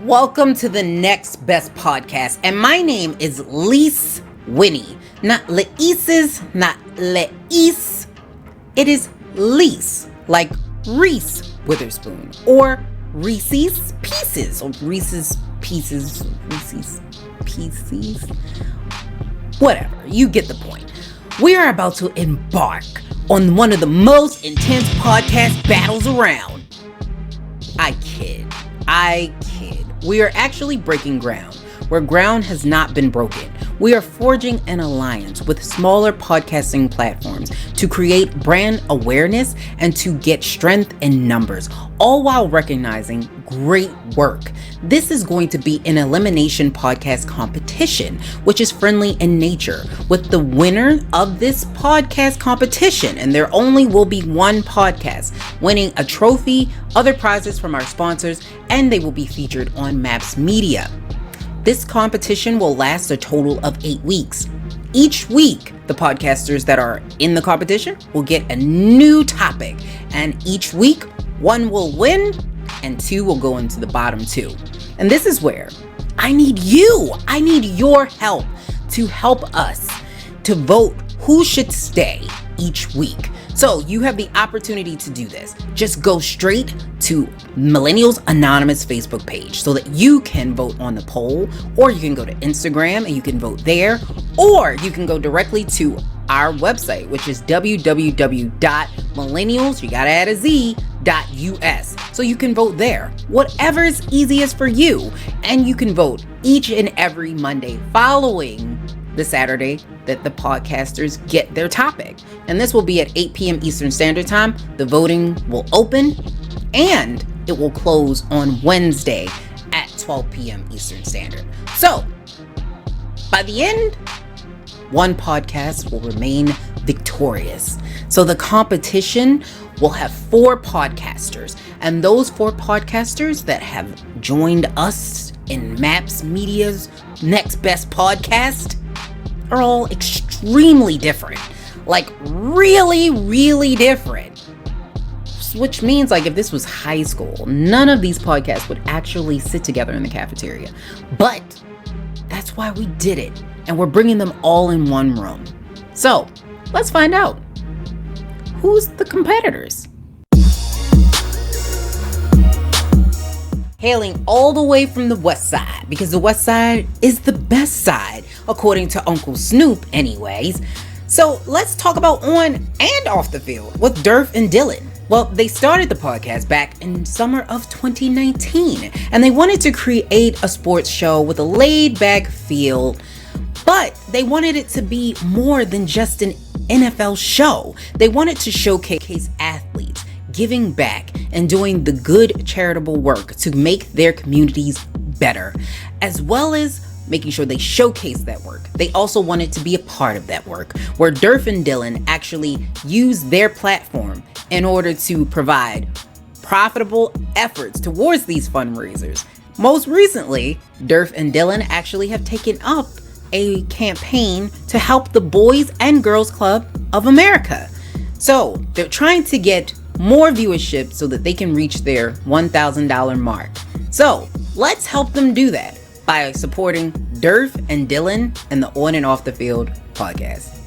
Welcome to the Next Best Podcast, and my name is Lise Winnie. Not Leises, not Leis. It is Lise, like Reese Witherspoon, or Reese's Pieces, or Reese's Pieces, Reese's Pieces. Whatever, you get the point. We are about to embark on one of the most intense podcast battles around. I kid. We are actually breaking ground where ground has not been broken. We are forging an alliance with smaller podcasting platforms to create brand awareness and to get strength in numbers, all while recognizing great work. This is going to be an elimination podcast competition, which is friendly in nature, with the winner of this podcast competition, and there only will be one podcast, winning a trophy, other prizes from our sponsors, and they will be featured on M.A.P.S Media. This competition will last a total of 8 weeks. Each week, the podcasters that are in the competition will get a new topic, and each week, one will win and two will go into the bottom two. And this is where I need your help to help us to vote who should stay each week. So you have the opportunity to do this. Just go straight to Millennials Anonymous Facebook page so that you can vote on the poll, or you can go to Instagram and you can vote there, or you can go directly to our website, which is www.millennials.us. So you can vote there, whatever is easiest for you. And you can vote each and every Monday following the Saturday that the podcasters get their topic. And this will be at 8 p.m. Eastern Standard Time. The voting will open and it will close on Wednesday at 12 p.m. Eastern Standard. So by the end, one podcast will remain victorious. So the competition will have 4 podcasters, and those 4 podcasters that have joined us in M.A.P.S Media's Next Best Podcast are all extremely different. Like really, really different. Which means, like, if this was high school, none of these podcasts would actually sit together in the cafeteria. But that's why we did it. And we're bringing them all in one room. So let's find out. Who's the competitors? Hailing all the way from the West Side, because the West Side is the best side, according to Uncle Snoop anyways. So let's talk about on and off the field with Durf and Dylan. Well, they started the podcast back in summer of 2019, and they wanted to create a sports show with a laid-back feel, but they wanted it to be more than just an NFL show. They wanted to showcase athletes giving back and doing the good charitable work to make their communities better, as well as making sure they showcase that work. They also wanted to be a part of that work, where Durf and Dylan actually use their platform in order to provide profitable efforts towards these fundraisers. Most recently, Durf and Dylan actually have taken up a campaign to help the Boys and Girls Club of America. So they're trying to get more viewership so that they can reach their $1,000 mark. So let's help them do that by supporting Durf and Dylan and the On and Off the Field podcast.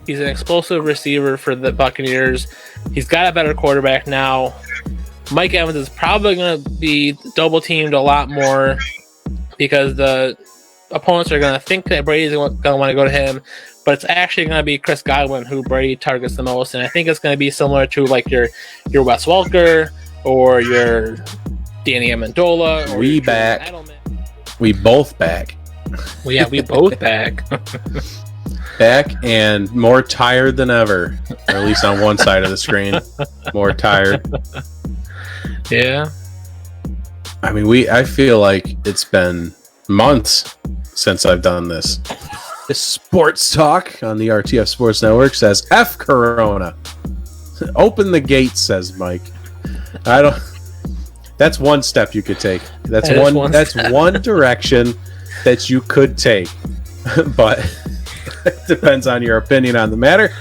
He's an explosive receiver for the Buccaneers. He's got a better quarterback now. Mike Evans is probably going to be double teamed a lot more because the opponents are going to think that Brady's going to want to go to him, but it's actually going to be Chris Godwin who Brady targets the most. And I think it's going to be similar to like your Wes Welker or your Danny Amendola. Or we back. Edelman. We both back. Well, yeah, we both back. Back and more tired than ever, or at least on one side of the screen. More tired. Yeah. I mean, I feel like it's been months since I've done this. This sports talk on the RTF Sports Network says F Corona. Open the gates, says Mike. That's one step you could take. That's one direction that you could take. But it depends on your opinion on the matter.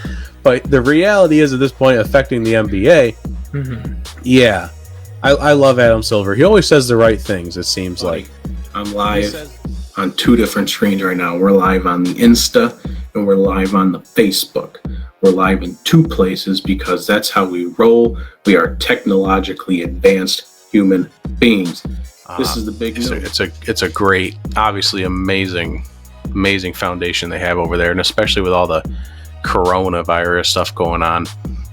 But the reality is, at this point, affecting the NBA. Mm-hmm. Yeah, I love Adam Silver. He always says the right things. It seems like. I'm live on 2 different screens right now. We're live on the Insta and we're live on the Facebook. We're live in 2 places because that's how we roll. We are technologically advanced human beings. This is the big news. It's a great, obviously amazing foundation they have over there, and especially with all the coronavirus stuff going on,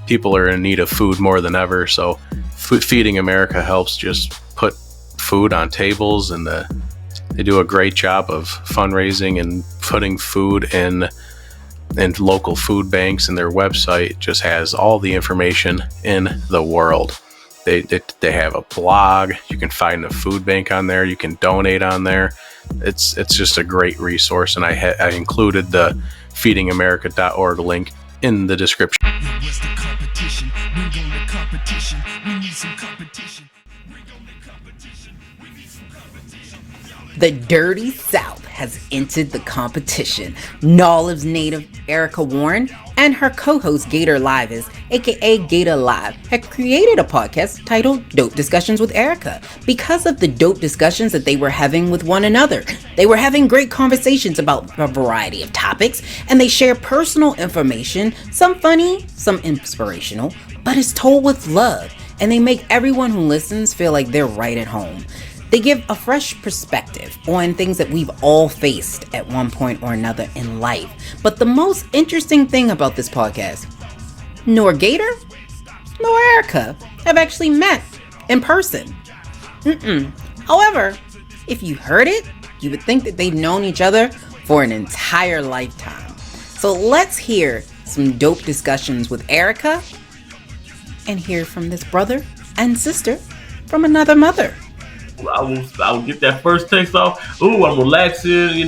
people are in need of food more than ever. So Feeding America helps just put food on tables, and they do a great job of fundraising and putting food in local food banks, and their website just has all the information in the world. They have a blog. You can find a food bank on there. You can donate on there. It's just a great resource, and I included the feedingamerica.org link in the description. What's the competition? Bring on the competition. We need some competition. Bring on the competition. We need some competition. The Dirty South has entered the competition. Knowledge's native Erica Warren and her co-host Gator Live, aka Gator Live, had created a podcast titled Dope Discussions with Erica because of the dope discussions that they were having with one another. They were having great conversations about a variety of topics, and they share personal information, some funny, some inspirational, but it's told with love, and they make everyone who listens feel like they're right at home. They give a fresh perspective on things that we've all faced at one point or another in life. But the most interesting thing about this podcast, nor Gator nor Erica have actually met in person. However, if you heard it, you would think that they've known each other for an entire lifetime. So let's hear some dope discussions with Erica and hear from this brother and sister from another mother. I will get that first text off. Ooh, I'm relaxing,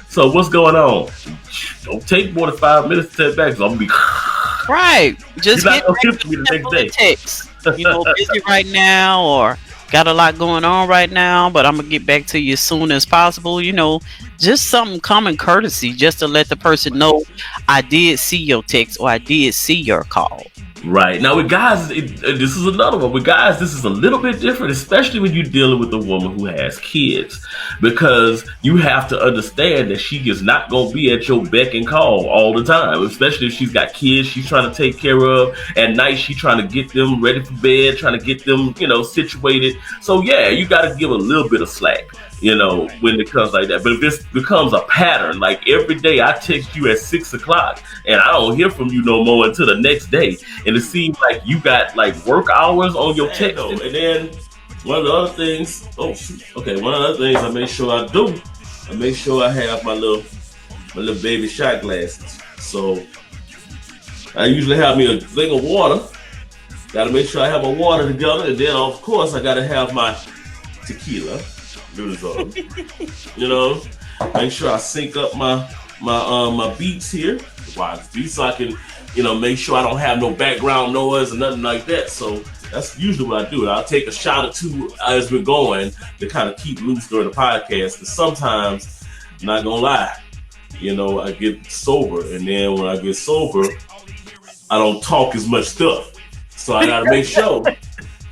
So what's going on? Don't take more than 5 minutes to take back. So I'm gonna be right. Just you're get not gonna ready get me the next day. text. Busy right now, or got a lot going on right now, but I'm gonna get back to you as soon as possible. Just some common courtesy, just to let the person know I did see your text or I did see your call. Right. Now with guys, this is another one. With guys, this is a little bit different, especially when you're dealing with a woman who has kids, because you have to understand that she is not going to be at your beck and call all the time, especially if she's got kids she's trying to take care of. At night, she's trying to get them ready for bed, trying to get them, situated. So yeah, you got to give a little bit of slack, when it comes like that. But if this becomes a pattern, like every day I text you at 6 o'clock and I don't hear from you no more until the next day, and it seems like you got like work hours on your text. And then one of the other things, one of the other things I make sure I do, I make sure I have my little baby shot glasses. So I usually have me a thing of water. Got to make sure I have my water together, and then of course I got to have my tequila. Make sure I sync up my beats here. So I can, make sure I don't have no background noise or nothing like that. So that's usually what I do. I'll take a shot or two as we're going to kind of keep loose during the podcast. Because sometimes, I'm not gonna lie, I get sober, and then when I get sober, I don't talk as much stuff. So I gotta make sure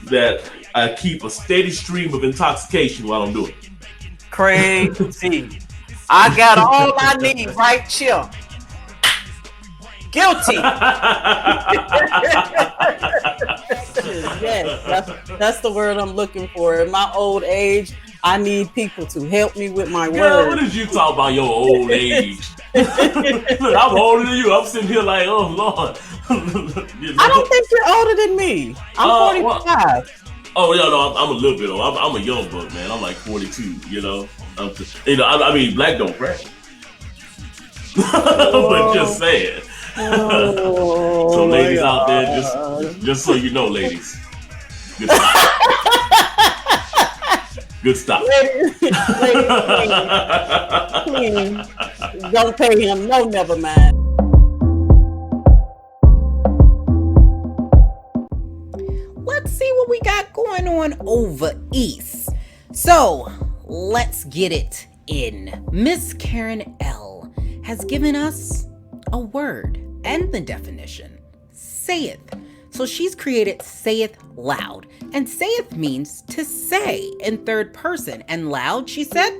that I keep a steady stream of intoxication while I'm doing it. Crazy. I got all I need right here. Guilty. Yes, that's the word I'm looking for. In my old age, I need people to help me with my words. What did you talk about your old age? Look, I'm older than you. I'm sitting here like, oh Lord. I don't think you're older than me. I'm 45. Oh yeah, no, I'm a little bit old. I'm a young buck, man. I'm like 42. I mean, black don't crack. But just saying. So ladies out there, just so you know, ladies, good stop. Good stop. Ladies, please, don't pay him. No, never mind. Let's see what we got going on over east. So let's get it in. Miss Karen L has given us a word, and the definition. Saith. So she's created saith loud. And saith means to say in third person. And loud, she said,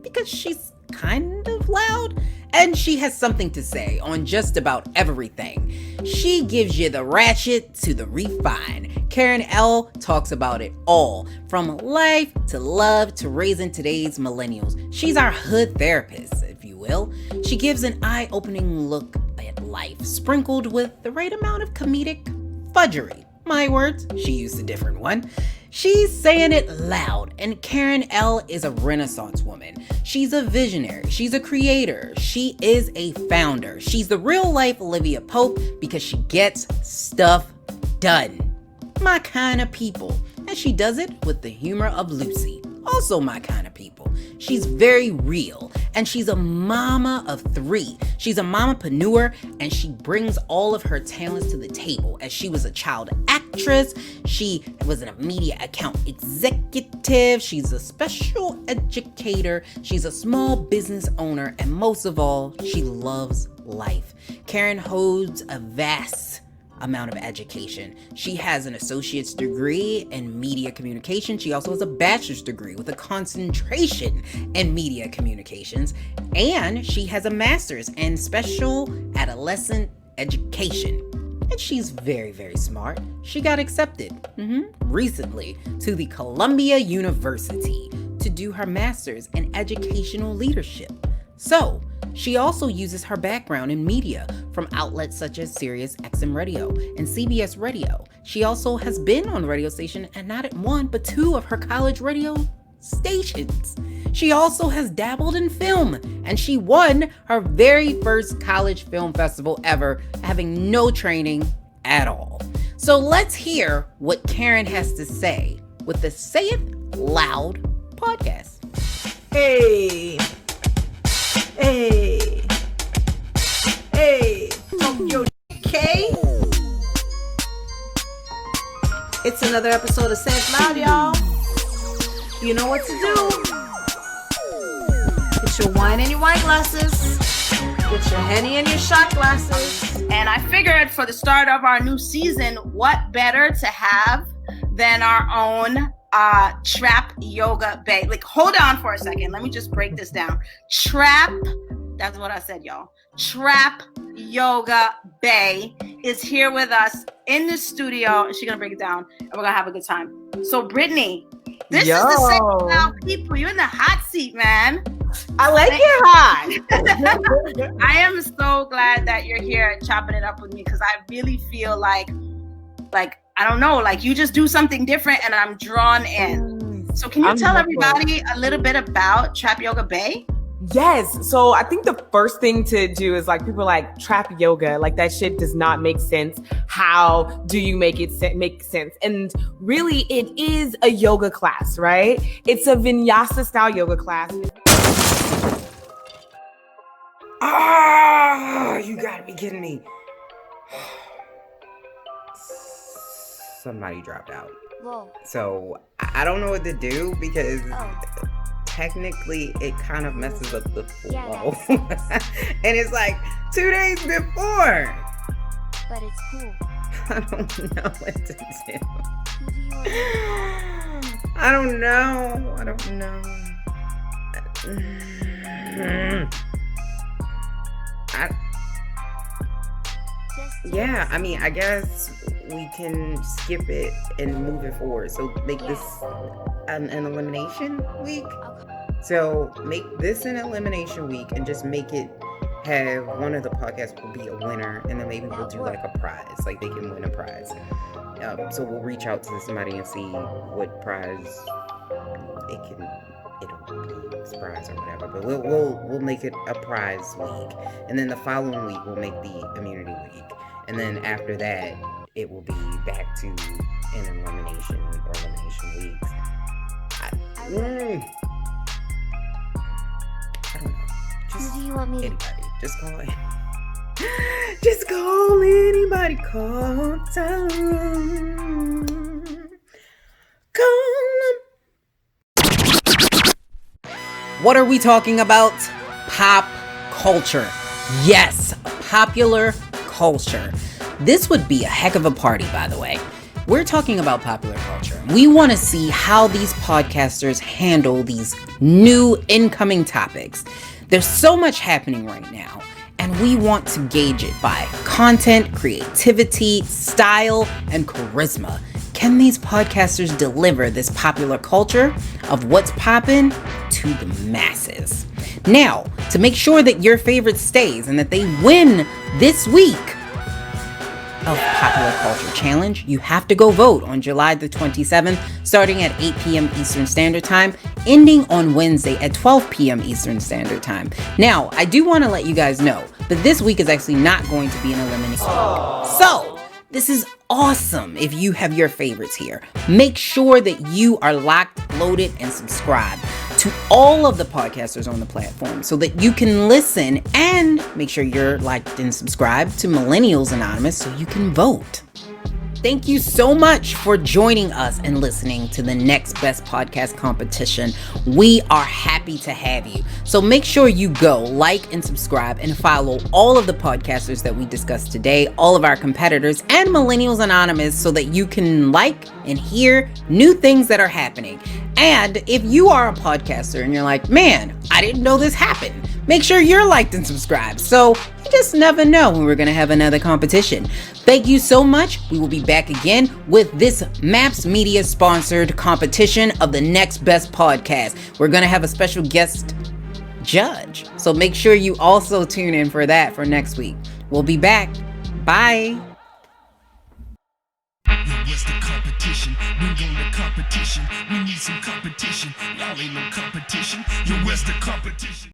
because she's kind of loud. And she has something to say on just about everything. She gives you the ratchet to the refine. Karen L talks about it all, from life to love to raising today's millennials. She's our hood therapist, if you will. She gives an eye-opening look at life, sprinkled with the right amount of comedic fudgery. My words, she used a different one. She's saying it loud, and Karen L is a Renaissance woman. She's a visionary. She's a creator. She is a founder. She's the real life Olivia Pope because she gets stuff done. My kind of people. And she does it with the humor of Lucy. Also my kind of people. She's very real, and she's a mama of 3. She's a mamapreneur, and she brings all of her talents to the table. As she was a child actress, she was a media account executive, she's a special educator, she's a small business owner, and most of all, she loves life. Karen holds a vast amount of education. She has an associate's degree in media communication. She also has a bachelor's degree with a concentration in media communications. And she has a master's in special adolescent education. And she's very, very smart. She got accepted recently to the Columbia University to do her master's in educational leadership. So, she also uses her background in media from outlets such as Sirius XM Radio and CBS Radio. She also has been on the radio station and not at 1, but 2 of her college radio stations. She also has dabbled in film, and she won her very first college film festival ever, having no training at all. So let's hear what Karen has to say with the Say It Loud podcast. Hey. Hey. Hey. Tokyo K. It's another episode of Say It Loud, y'all. You know what to do. Get your wine and your wine glasses. Get your Henny and your shot glasses. And I figured for the start of our new season, what better to have than our own Trap Yoga Bay. Like, hold on for a second. Let me just break this down. Trap, that's what I said, y'all. Trap Yoga Bay is here with us in the studio, and she's gonna break it down, and we're gonna have a good time. So, Brittany, this is the same now, people. You're in the hot seat, man. I like it hot. I am so glad that you're here chopping it up with me, because I really feel like I don't know, like you just do something different and I'm drawn in. So can you tell everybody a little bit about Trap Yoga Bay? Yes. So I think the first thing to do is, like, people are like, trap yoga, like that shit does not make sense. How do you make it make sense? And really, it is a yoga class, right? It's a vinyasa style yoga class. You gotta be kidding me. Somebody dropped out. Whoa. So I don't know what to do, because technically it kind of messes up the flow. And it's like 2 days before. But it's cool. I don't know what to do. Who do you want to I don't know. Yeah, I mean, I guess we can skip it and move it forward. So make this an elimination week. So make this an elimination week and just make it have one of the podcasts will be a winner, and then maybe we'll do like a prize, like they can win a prize. So we'll reach out to somebody and see what prize it'll be, surprise or whatever. But we'll make it a prize week, and then the following week we'll make the immunity week, and then after that it will be back to an elimination weeks. I don't know. Just Who do you want me to? anybody. Just call it. Just call anybody. Call time. Call them. What are we talking about? Pop culture. Yes, popular culture. This would be a heck of a party, by the way. We're talking about popular culture. We want to see how these podcasters handle these new incoming topics. There's so much happening right now, and we want to gauge it by content, creativity, style, and charisma. Can these podcasters deliver this popular culture of what's poppin' to the masses? Now, to make sure that your favorite stays and that they win this week of Popular Culture Challenge, you have to go vote on July the 27th, starting at 8 p.m. Eastern Standard Time, ending on Wednesday at 12 p.m. Eastern Standard Time. Now, I do want to let you guys know that this week is actually not going to be an elimination week. So, this is awesome if you have your favorites here. Make sure that you are locked, loaded, and subscribed to all of the podcasters on the platform so that you can listen, and make sure you're liked and subscribed to Millennials Anonymous so you can vote. Thank you so much for joining us and listening to the Next Best Podcast competition. We are happy to have you. So make sure you go like and subscribe and follow all of the podcasters that we discussed today, all of our competitors, and Millennials Anonymous so that you can like and hear new things that are happening. And if you are a podcaster and you're like, man, I didn't know this happened, make sure you're liked and subscribed. So you just never know when we're going to have another competition. Thank you so much. We will be back again with this M.A.P.S Media sponsored competition of the Next Best Podcast. We're going to have a special guest judge. So make sure you also tune in for that for next week. We'll be back. Bye. What's the competition? Bring on the competition. We need some competition. Y'all ain't no competition. Yo, where's the competition?